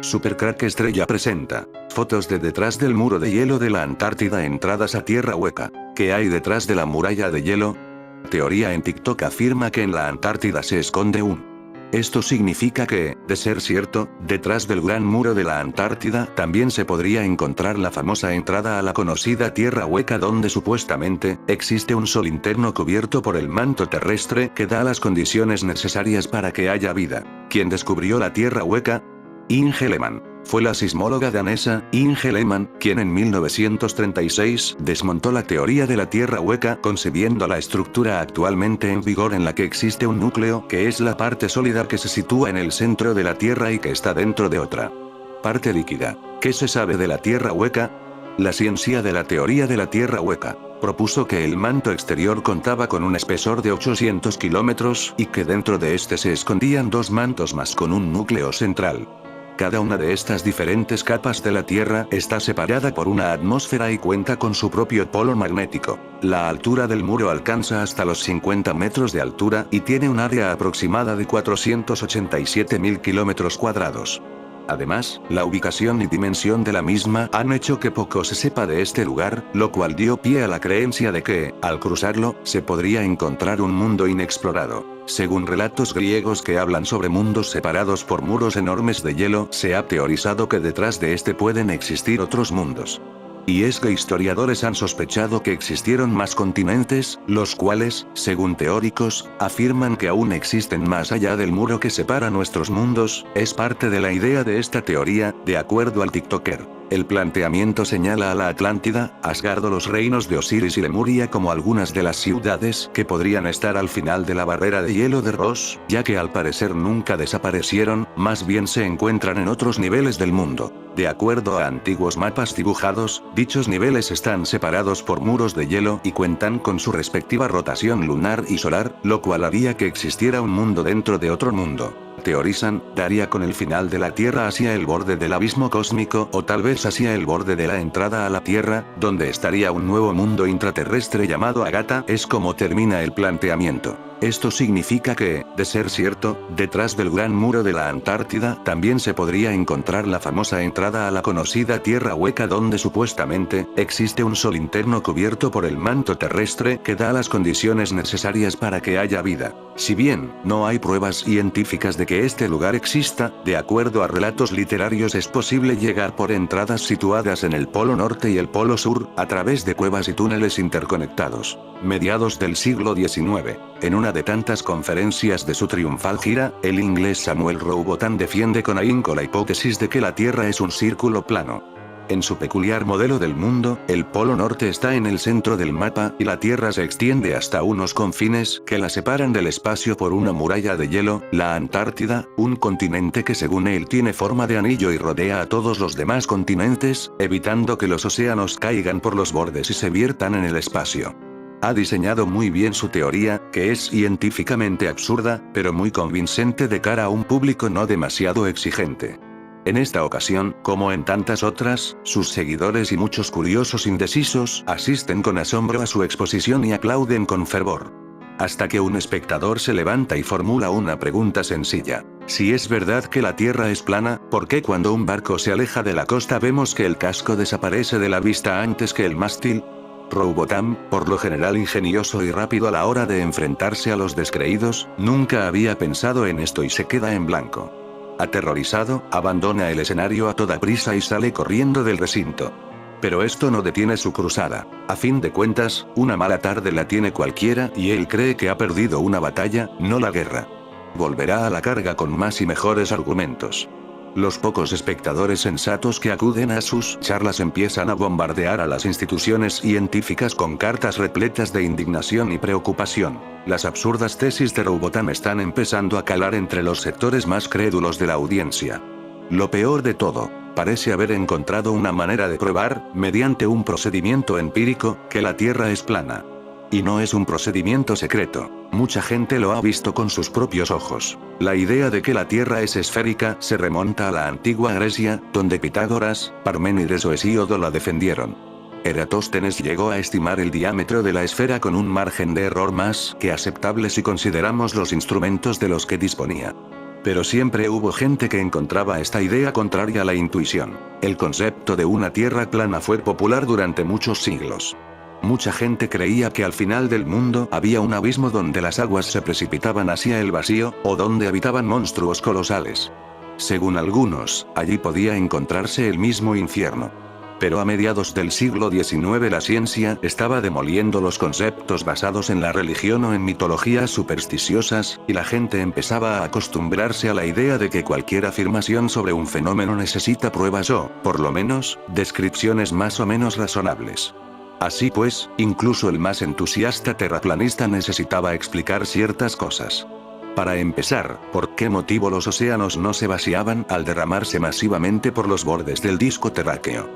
Supercrack Estrella presenta fotos de detrás del muro de hielo de la Antártida, entradas a tierra hueca. ¿Qué hay detrás de la muralla de hielo? Teoría en TikTok afirma que en la Antártida se esconde un... Esto significa que, de ser cierto, detrás del gran muro de la Antártida también se podría encontrar la famosa entrada a la conocida tierra hueca, donde supuestamente existe un sol interno cubierto por el manto terrestre que da las condiciones necesarias para que haya vida. ¿Quién descubrió la tierra hueca? Inge Lehmann. Fue la sismóloga danesa, Inge Lehmann, quien en 1936 desmontó la teoría de la tierra hueca, concebiendo la estructura actualmente en vigor, en la que existe un núcleo, que es la parte sólida que se sitúa en el centro de la Tierra y que está dentro de otra parte líquida. ¿Qué se sabe de la tierra hueca? La ciencia de la teoría de la tierra hueca propuso que el manto exterior contaba con un espesor de 800 kilómetros, y que dentro de este se escondían dos mantos más con un núcleo central. Cada una de estas diferentes capas de la Tierra está separada por una atmósfera y cuenta con su propio polo magnético. La altura del muro alcanza hasta los 50 metros de altura y tiene un área aproximada de 487.000 kilómetros cuadrados. Además, la ubicación y dimensión de la misma han hecho que poco se sepa de este lugar, lo cual dio pie a la creencia de que, al cruzarlo, se podría encontrar un mundo inexplorado. Según relatos griegos que hablan sobre mundos separados por muros enormes de hielo, se ha teorizado que detrás de este pueden existir otros mundos. Y es que historiadores han sospechado que existieron más continentes, los cuales, según teóricos, afirman que aún existen más allá del muro que separa nuestros mundos. Es parte de la idea de esta teoría, de acuerdo al TikToker. El planteamiento señala a la Atlántida, Asgard o los reinos de Osiris y Lemuria como algunas de las ciudades que podrían estar al final de la barrera de hielo de Ross, ya que al parecer nunca desaparecieron, más bien se encuentran en otros niveles del mundo. De acuerdo a antiguos mapas dibujados, dichos niveles están separados por muros de hielo y cuentan con su respectiva rotación lunar y solar, lo cual haría que existiera un mundo dentro de otro mundo. Teorizan, daría con el final de la Tierra hacia el borde del abismo cósmico, o tal vez hacia el borde de la entrada a la Tierra, donde estaría un nuevo mundo intraterrestre llamado Agatha. Es como termina el planteamiento. Esto significa que, de ser cierto, detrás del gran muro de la Antártida también se podría encontrar la famosa entrada a la conocida tierra hueca, donde supuestamente existe un sol interno cubierto por el manto terrestre que da las condiciones necesarias para que haya vida. Si bien no hay pruebas científicas de que este lugar exista, de acuerdo a relatos literarios es posible llegar por entradas situadas en el polo norte y el polo sur, a través de cuevas y túneles interconectados. Mediados del siglo XIX, en una de tantas conferencias de su triunfal gira, el inglés Samuel Rowbotham defiende con ahínco la hipótesis de que la Tierra es un círculo plano. En su peculiar modelo del mundo, el polo norte está en el centro del mapa, y la Tierra se extiende hasta unos confines que la separan del espacio por una muralla de hielo, la Antártida, un continente que según él tiene forma de anillo y rodea a todos los demás continentes, evitando que los océanos caigan por los bordes y se viertan en el espacio. Ha diseñado muy bien su teoría, que es científicamente absurda, pero muy convincente de cara a un público no demasiado exigente. En esta ocasión, como en tantas otras, sus seguidores y muchos curiosos indecisos asisten con asombro a su exposición y aplauden con fervor. Hasta que un espectador se levanta y formula una pregunta sencilla. Si es verdad que la Tierra es plana, ¿por qué cuando un barco se aleja de la costa vemos que el casco desaparece de la vista antes que el mástil? Rowbotham, por lo general ingenioso y rápido a la hora de enfrentarse a los descreídos, nunca había pensado en esto y se queda en blanco. Aterrorizado, abandona el escenario a toda prisa y sale corriendo del recinto. Pero esto no detiene su cruzada. A fin de cuentas, una mala tarde la tiene cualquiera y él cree que ha perdido una batalla, no la guerra. Volverá a la carga con más y mejores argumentos. Los pocos espectadores sensatos que acuden a sus charlas empiezan a bombardear a las instituciones científicas con cartas repletas de indignación y preocupación. Las absurdas tesis de Rowbotham están empezando a calar entre los sectores más crédulos de la audiencia. Lo peor de todo, parece haber encontrado una manera de probar, mediante un procedimiento empírico, que la Tierra es plana. Y no es un procedimiento secreto. Mucha gente lo ha visto con sus propios ojos. La idea de que la Tierra es esférica se remonta a la antigua Grecia, donde Pitágoras, Parménides o Hesíodo la defendieron. Eratóstenes llegó a estimar el diámetro de la esfera con un margen de error más que aceptable si consideramos los instrumentos de los que disponía. Pero siempre hubo gente que encontraba esta idea contraria a la intuición. El concepto de una tierra plana fue popular durante muchos siglos. Mucha gente creía que al final del mundo había un abismo donde las aguas se precipitaban hacia el vacío, o donde habitaban monstruos colosales. Según algunos, allí podía encontrarse el mismo infierno. Pero a mediados del siglo XIX la ciencia estaba demoliendo los conceptos basados en la religión o en mitologías supersticiosas, y la gente empezaba a acostumbrarse a la idea de que cualquier afirmación sobre un fenómeno necesita pruebas o, por lo menos, descripciones más o menos razonables. Así pues, incluso el más entusiasta terraplanista necesitaba explicar ciertas cosas. Para empezar, ¿por qué motivo los océanos no se vaciaban al derramarse masivamente por los bordes del disco terráqueo?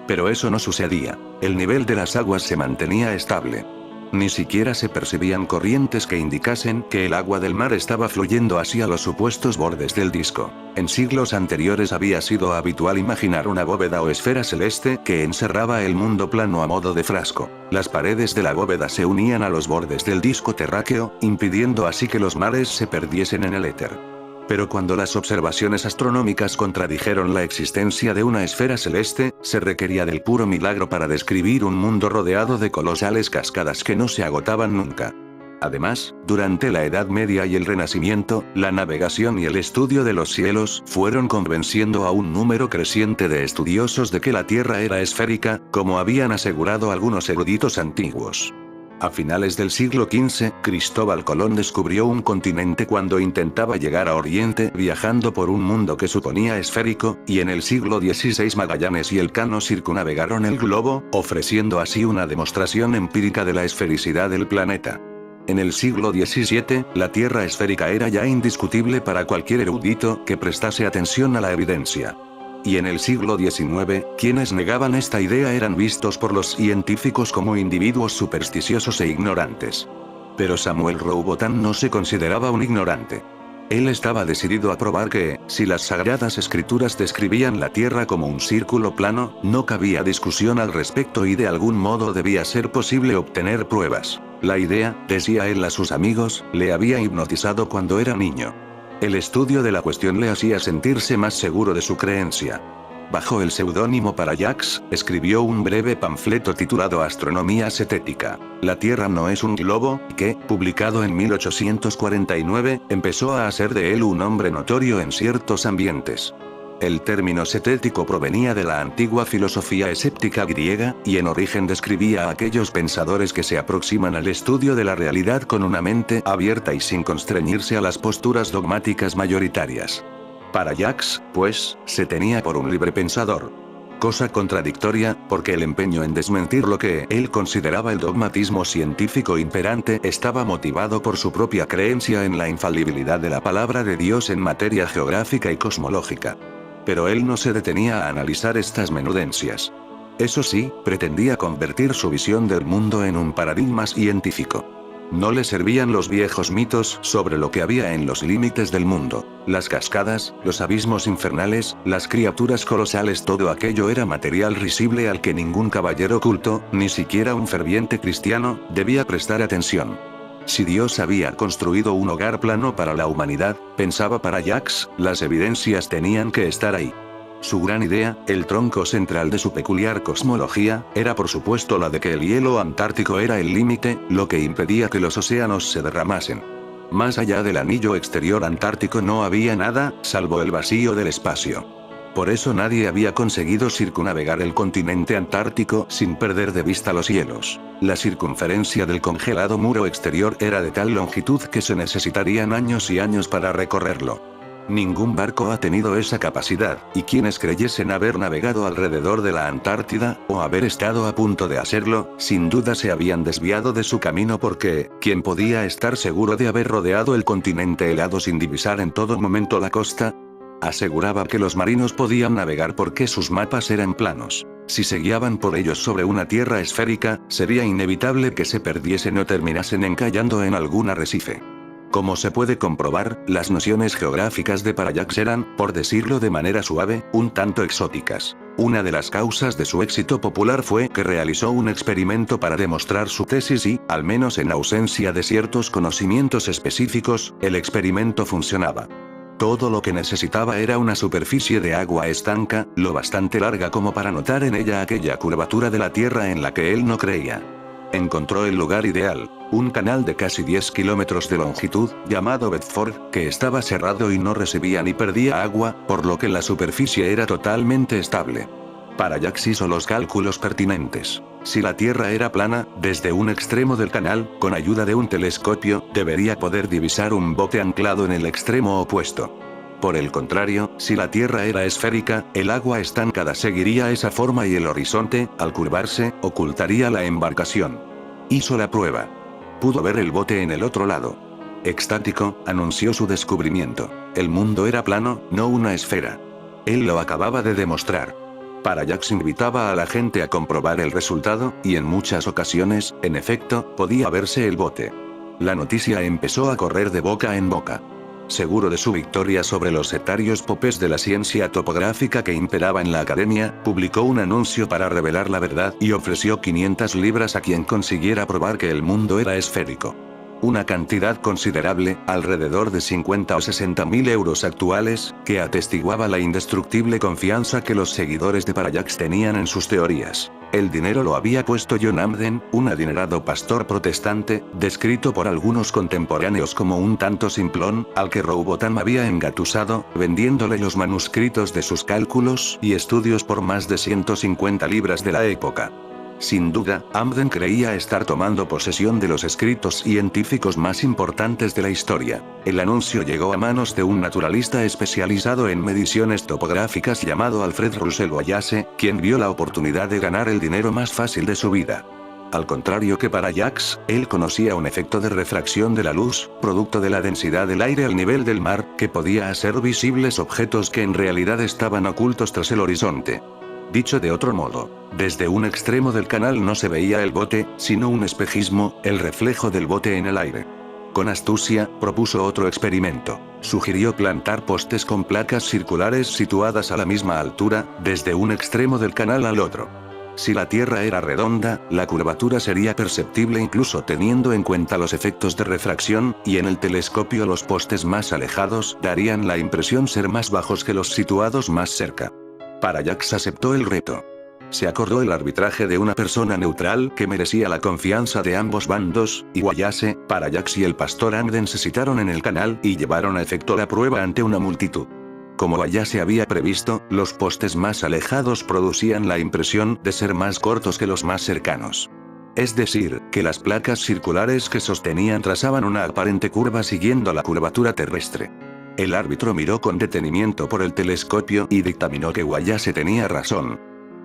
Pero eso no sucedía. El nivel de las aguas se mantenía estable. Ni siquiera se percibían corrientes que indicasen que el agua del mar estaba fluyendo hacia los supuestos bordes del disco. En siglos anteriores había sido habitual imaginar una bóveda o esfera celeste que encerraba el mundo plano a modo de frasco. Las paredes de la bóveda se unían a los bordes del disco terráqueo, impidiendo así que los mares se perdiesen en el éter. Pero cuando las observaciones astronómicas contradijeron la existencia de una esfera celeste, se requería del puro milagro para describir un mundo rodeado de colosales cascadas que no se agotaban nunca. Además, durante la Edad Media y el Renacimiento, la navegación y el estudio de los cielos fueron convenciendo a un número creciente de estudiosos de que la Tierra era esférica, como habían asegurado algunos eruditos antiguos. A finales del siglo XV, Cristóbal Colón descubrió un continente cuando intentaba llegar a Oriente viajando por un mundo que suponía esférico, y en el siglo XVI Magallanes y Elcano circunnavegaron el globo, ofreciendo así una demostración empírica de la esfericidad del planeta. En el siglo XVII, la Tierra esférica era ya indiscutible para cualquier erudito que prestase atención a la evidencia. Y en el siglo XIX, quienes negaban esta idea eran vistos por los científicos como individuos supersticiosos e ignorantes. Pero Samuel Roubotan no se consideraba un ignorante. Él estaba decidido a probar que, si las sagradas escrituras describían la Tierra como un círculo plano, no cabía discusión al respecto y de algún modo debía ser posible obtener pruebas. La idea, decía él a sus amigos, le había hipnotizado cuando era niño. El estudio de la cuestión le hacía sentirse más seguro de su creencia. Bajo el seudónimo Parallax, escribió un breve panfleto titulado Astronomía Cetética. La Tierra no es un globo, que, publicado en 1849, empezó a hacer de él un hombre notorio en ciertos ambientes. El término cetético provenía de la antigua filosofía escéptica griega, y en origen describía a aquellos pensadores que se aproximan al estudio de la realidad con una mente abierta y sin constreñirse a las posturas dogmáticas mayoritarias. Parallax, pues, se tenía por un libre pensador. Cosa contradictoria, porque el empeño en desmentir lo que él consideraba el dogmatismo científico imperante estaba motivado por su propia creencia en la infalibilidad de la palabra de Dios en materia geográfica y cosmológica. Pero él no se detenía a analizar estas menudencias. Eso sí, pretendía convertir su visión del mundo en un paradigma científico. No le servían los viejos mitos sobre lo que había en los límites del mundo, las cascadas, los abismos infernales, las criaturas colosales, todo aquello era material risible al que ningún caballero culto, ni siquiera un ferviente cristiano, debía prestar atención. Si Dios había construido un hogar plano para la humanidad, pensaba Parallax, las evidencias tenían que estar ahí. Su gran idea, el tronco central de su peculiar cosmología, era por supuesto la de que el hielo antártico era el límite, lo que impedía que los océanos se derramasen. Más allá del anillo exterior antártico no había nada, salvo el vacío del espacio. Por eso nadie había conseguido circunnavegar el continente antártico sin perder de vista los hielos. La circunferencia del congelado muro exterior era de tal longitud que se necesitarían años y años para recorrerlo. Ningún barco ha tenido esa capacidad, y quienes creyesen haber navegado alrededor de la Antártida, o haber estado a punto de hacerlo, sin duda se habían desviado de su camino porque, ¿quién podía estar seguro de haber rodeado el continente helado sin divisar en todo momento la costa? Aseguraba que los marinos podían navegar porque sus mapas eran planos. Si se guiaban por ellos sobre una tierra esférica, sería inevitable que se perdiesen o terminasen encallando en algún arrecife. Como se puede comprobar, las nociones geográficas de Parallax eran, por decirlo de manera suave, un tanto exóticas. Una de las causas de su éxito popular fue que realizó un experimento para demostrar su tesis y, al menos en ausencia de ciertos conocimientos específicos, el experimento funcionaba. Todo lo que necesitaba era una superficie de agua estanca, lo bastante larga como para notar en ella aquella curvatura de la Tierra en la que él no creía. Encontró el lugar ideal, un canal de casi 10 kilómetros de longitud, llamado Bedford, que estaba cerrado y no recibía ni perdía agua, por lo que la superficie era totalmente estable. Parallax hizo los cálculos pertinentes. Si la Tierra era plana, desde un extremo del canal, con ayuda de un telescopio, debería poder divisar un bote anclado en el extremo opuesto. Por el contrario, si la Tierra era esférica, el agua estancada seguiría esa forma y el horizonte, al curvarse, ocultaría la embarcación. Hizo la prueba. Pudo ver el bote en el otro lado. Extático, anunció su descubrimiento. El mundo era plano, no una esfera. Él lo acababa de demostrar. Parallax invitaba a la gente a comprobar el resultado, y en muchas ocasiones, en efecto, podía verse el bote. La noticia empezó a correr de boca en boca. Seguro de su victoria sobre los etarios popes de la ciencia topográfica que imperaba en la academia, publicó un anuncio para revelar la verdad y ofreció 500 libras a quien consiguiera probar que el mundo era esférico. Una cantidad considerable, alrededor de 50 o 60 mil euros actuales, que atestiguaba la indestructible confianza que los seguidores de Parallax tenían en sus teorías. El dinero lo había puesto John Amden, un adinerado pastor protestante, descrito por algunos contemporáneos como un tanto simplón, al que Rowbotham había engatusado, vendiéndole los manuscritos de sus cálculos y estudios por más de 150 libras de la época. Sin duda, Amden creía estar tomando posesión de los escritos científicos más importantes de la historia. El anuncio llegó a manos de un naturalista especializado en mediciones topográficas llamado Alfred Russel Wallace, quien vio la oportunidad de ganar el dinero más fácil de su vida. Al contrario que Parallax, él conocía un efecto de refracción de la luz, producto de la densidad del aire al nivel del mar, que podía hacer visibles objetos que en realidad estaban ocultos tras el horizonte. Dicho de otro modo, desde un extremo del canal no se veía el bote, sino un espejismo, el reflejo del bote en el aire. Con astucia, propuso otro experimento. Sugirió plantar postes con placas circulares situadas a la misma altura, desde un extremo del canal al otro. Si la Tierra era redonda, la curvatura sería perceptible incluso teniendo en cuenta los efectos de refracción, y en el telescopio los postes más alejados darían la impresión ser más bajos que los situados más cerca. Parallax aceptó el reto. Se acordó el arbitraje de una persona neutral que merecía la confianza de ambos bandos, y Wallace, Parallax y el pastor Amden se citaron en el canal y llevaron a efecto la prueba ante una multitud. Como Wallace había previsto, los postes más alejados producían la impresión de ser más cortos que los más cercanos. Es decir, que las placas circulares que sostenían trazaban una aparente curva siguiendo la curvatura terrestre. El árbitro miró con detenimiento por el telescopio y dictaminó que Wallace tenía razón.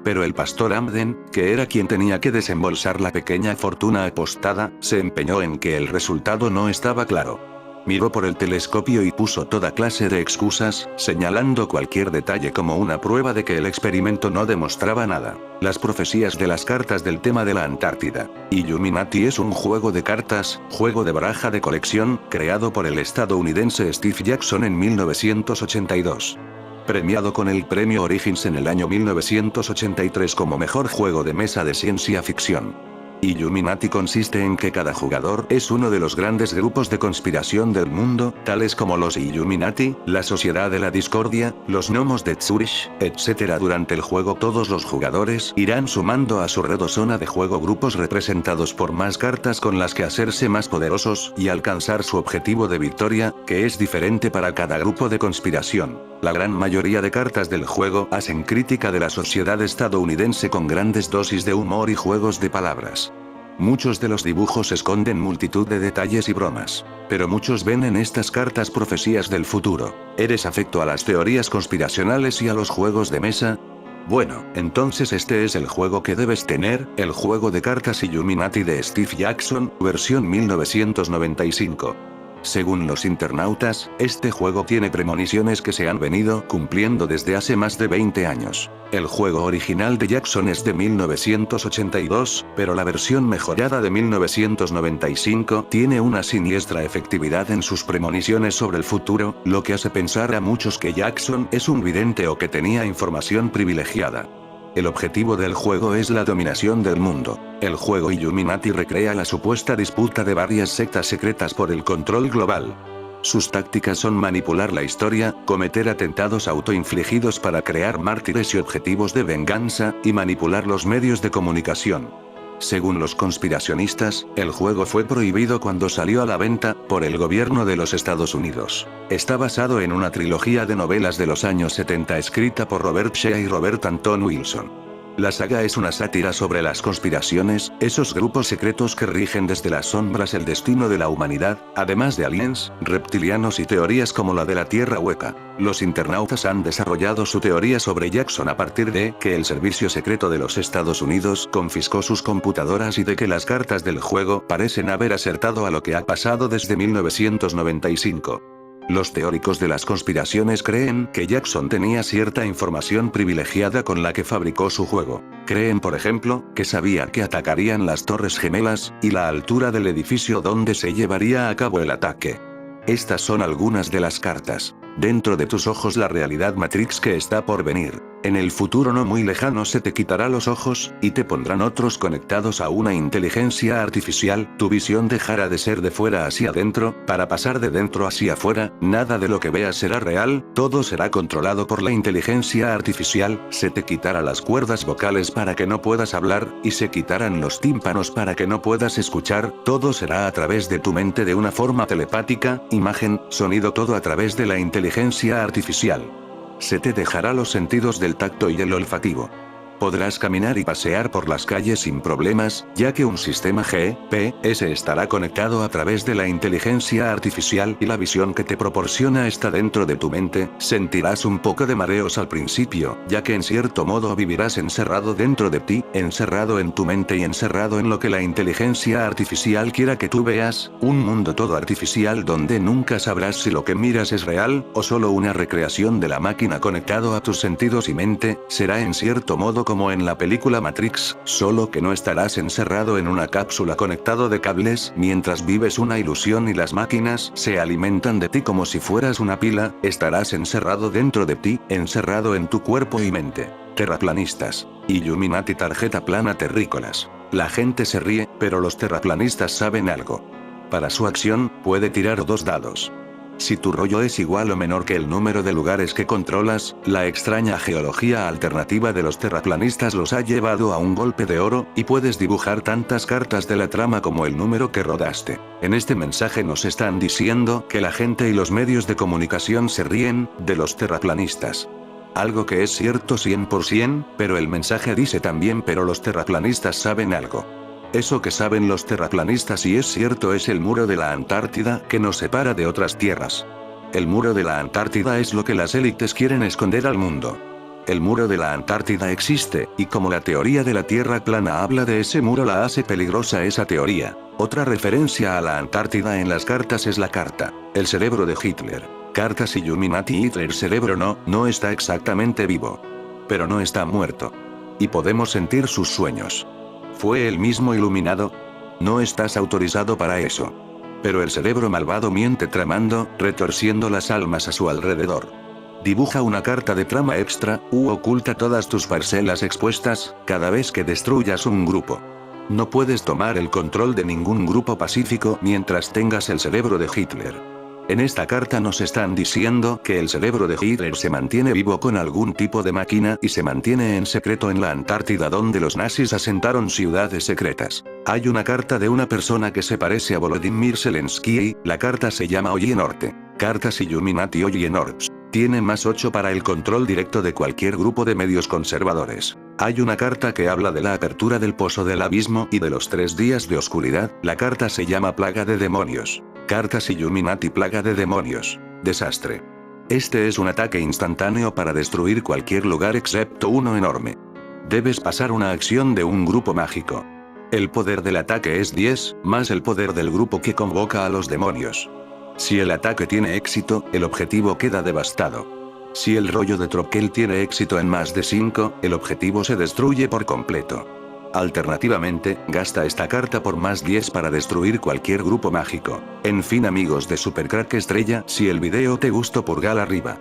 Pero el pastor Amden, que era quien tenía que desembolsar la pequeña fortuna apostada, se empeñó en que el resultado no estaba claro. Miró por el telescopio y puso toda clase de excusas, señalando cualquier detalle como una prueba de que el experimento no demostraba nada. Las profecías de las cartas del tema de la Antártida. Illuminati es un juego de cartas, juego de baraja de colección, creado por el estadounidense Steve Jackson en 1982. Premiado con el premio Origins en el año 1983 como mejor juego de mesa de ciencia ficción. Illuminati consiste en que cada jugador es uno de los grandes grupos de conspiración del mundo, tales como los Illuminati, la Sociedad de la Discordia, los Gnomos de Zurich, etc. Durante el juego todos los jugadores irán sumando a su red o zona de juego grupos representados por más cartas con las que hacerse más poderosos y alcanzar su objetivo de victoria, que es diferente para cada grupo de conspiración. La gran mayoría de cartas del juego hacen crítica de la sociedad estadounidense con grandes dosis de humor y juegos de palabras. Muchos de los dibujos esconden multitud de detalles y bromas. Pero muchos ven en estas cartas profecías del futuro. ¿Eres afecto a las teorías conspiracionales y a los juegos de mesa? Bueno, entonces este es el juego que debes tener, el juego de cartas Illuminati de Steve Jackson, versión 1995. Según los internautas, este juego tiene premoniciones que se han venido cumpliendo desde hace más de 20 años. El juego original de Jackson es de 1982, pero la versión mejorada de 1995 tiene una siniestra efectividad en sus premoniciones sobre el futuro, lo que hace pensar a muchos que Jackson es un vidente o que tenía información privilegiada. El objetivo del juego es la dominación del mundo. El juego Illuminati recrea la supuesta disputa de varias sectas secretas por el control global. Sus tácticas son manipular la historia, cometer atentados autoinfligidos para crear mártires y objetivos de venganza, y manipular los medios de comunicación. Según los conspiracionistas, el juego fue prohibido cuando salió a la venta, por el gobierno de los Estados Unidos. Está basado en una trilogía de novelas de los años 70 escrita por Robert Shea y Robert Anton Wilson. La saga es una sátira sobre las conspiraciones, esos grupos secretos que rigen desde las sombras el destino de la humanidad, además de aliens, reptilianos y teorías como la de la Tierra hueca. Los internautas han desarrollado su teoría sobre Jackson a partir de que el servicio secreto de los Estados Unidos confiscó sus computadoras y de que las cartas del juego parecen haber acertado a lo que ha pasado desde 1995. Los teóricos de las conspiraciones creen que Jackson tenía cierta información privilegiada con la que fabricó su juego. Creen, por ejemplo, que sabía que atacarían las Torres Gemelas, y la altura del edificio donde se llevaría a cabo el ataque. Estas son algunas de las cartas. Dentro de tus ojos la realidad Matrix que está por venir. En el futuro no muy lejano se te quitará los ojos, y te pondrán otros conectados a una inteligencia artificial, tu visión dejará de ser de fuera hacia adentro, para pasar de dentro hacia afuera, nada de lo que veas será real, todo será controlado por la inteligencia artificial, se te quitará las cuerdas vocales para que no puedas hablar, y se quitarán los tímpanos para que no puedas escuchar, todo será a través de tu mente de una forma telepática, imagen, sonido todo a través de la inteligencia artificial. Se te dejará los sentidos del tacto y el olfativo. Podrás caminar y pasear por las calles sin problemas, ya que un sistema GPS estará conectado a través de la inteligencia artificial y la visión que te proporciona está dentro de tu mente. Sentirás un poco de mareos al principio, ya que en cierto modo vivirás encerrado dentro de ti, encerrado en tu mente y encerrado en lo que la inteligencia artificial quiera que tú veas, un mundo todo artificial donde nunca sabrás si lo que miras es real, o solo una recreación de la máquina conectado a tus sentidos y mente. Será en cierto modo como en la película Matrix, solo que no estarás encerrado en una cápsula conectado de cables mientras vives una ilusión y las máquinas se alimentan de ti como si fueras una pila, estarás encerrado dentro de ti, encerrado en tu cuerpo y mente. Terraplanistas. Illuminati tarjeta plana terrícolas. La gente se ríe, pero los terraplanistas saben algo. Para su acción, puede tirar 2 dados. Si tu rollo es igual o menor que el número de lugares que controlas, la extraña geología alternativa de los terraplanistas los ha llevado a un golpe de oro, y puedes dibujar tantas cartas de la trama como el número que rodaste. En este mensaje nos están diciendo que la gente y los medios de comunicación se ríen de los terraplanistas. Algo que es cierto 100%, pero el mensaje dice también pero los terraplanistas saben algo. Eso que saben los terraplanistas y es cierto es el muro de la Antártida que nos separa de otras tierras. El muro de la Antártida es lo que las élites quieren esconder al mundo. El muro de la Antártida existe, y como la teoría de la Tierra plana habla de ese muro la hace peligrosa esa teoría. Otra referencia a la Antártida en las cartas es la carta, el cerebro de Hitler. Cartas Illuminati. Hitler cerebro no está exactamente vivo. Pero no está muerto. Y podemos sentir sus sueños. ¿Fue él mismo iluminado? No estás autorizado para eso. Pero el cerebro malvado miente tramando, retorciendo las almas a su alrededor. Dibuja una carta de trama extra, u oculta todas tus parcelas expuestas, cada vez que destruyas un grupo. No puedes tomar el control de ningún grupo pacífico mientras tengas el cerebro de Hitler. En esta carta nos están diciendo que el cerebro de Hitler se mantiene vivo con algún tipo de máquina y se mantiene en secreto en la Antártida donde los nazis asentaron ciudades secretas. Hay una carta de una persona que se parece a Volodymyr Zelensky, la carta se llama Oye Norte. Cartas Illuminati Oye Norte. Tiene +8 para el control directo de cualquier grupo de medios conservadores. Hay una carta que habla de la apertura del pozo del abismo y de los 3 días de oscuridad, la carta se llama Plaga de Demonios. Cartas Illuminati Plaga de Demonios. Desastre. Este es un ataque instantáneo para destruir cualquier lugar excepto uno enorme. Debes pasar una acción de un grupo mágico. El poder del ataque es 10, más el poder del grupo que convoca a los demonios. Si el ataque tiene éxito, el objetivo queda devastado. Si el rollo de Troquel tiene éxito en más de 5, el objetivo se destruye por completo. Alternativamente, gasta esta carta por +10 para destruir cualquier grupo mágico. En fin amigos de Supercrack Estrella, si el video te gustó pulgar arriba.